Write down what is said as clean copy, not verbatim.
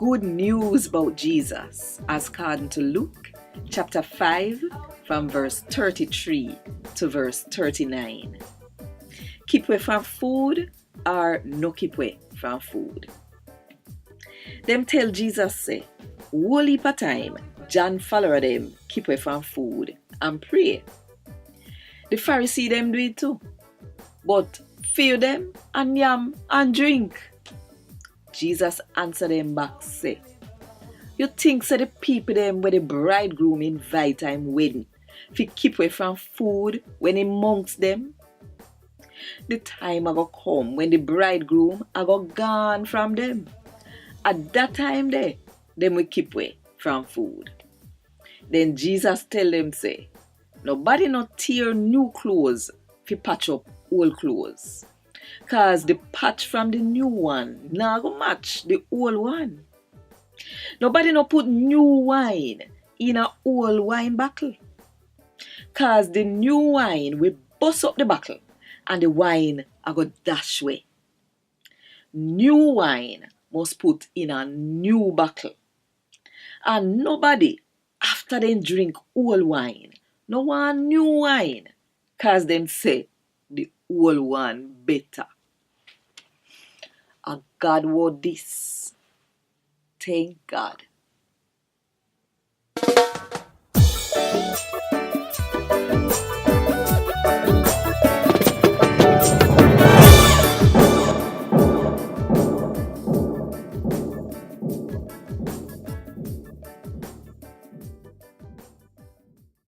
good news about Jesus as according to Luke chapter 5 from verse 33 to verse 39. Keep away from food or no keep away from food. Them tell Jesus say, whole heap of time, John follower them keep away from food and pray. The Pharisee them do it too. But feed them and yam and drink. Jesus answer them back say, you think say the people them where the bridegroom invite him wedding fi keep away from food when he amongst them? The time a go come when the bridegroom a go gone from them. At that time there, them will keep away from food. Then Jesus tell them say, nobody not tear new clothes fi patch up old clothes. Cause the patch from the new one nah go match the old one. Nobody no put new wine in a old wine bottle. Cause the new wine will bust up the bottle and the wine a go dash away. New wine must put in a new bottle. And nobody after them drink old wine no want new wine. Cause them say the old one better. A Gad Wod Dis. Thank God.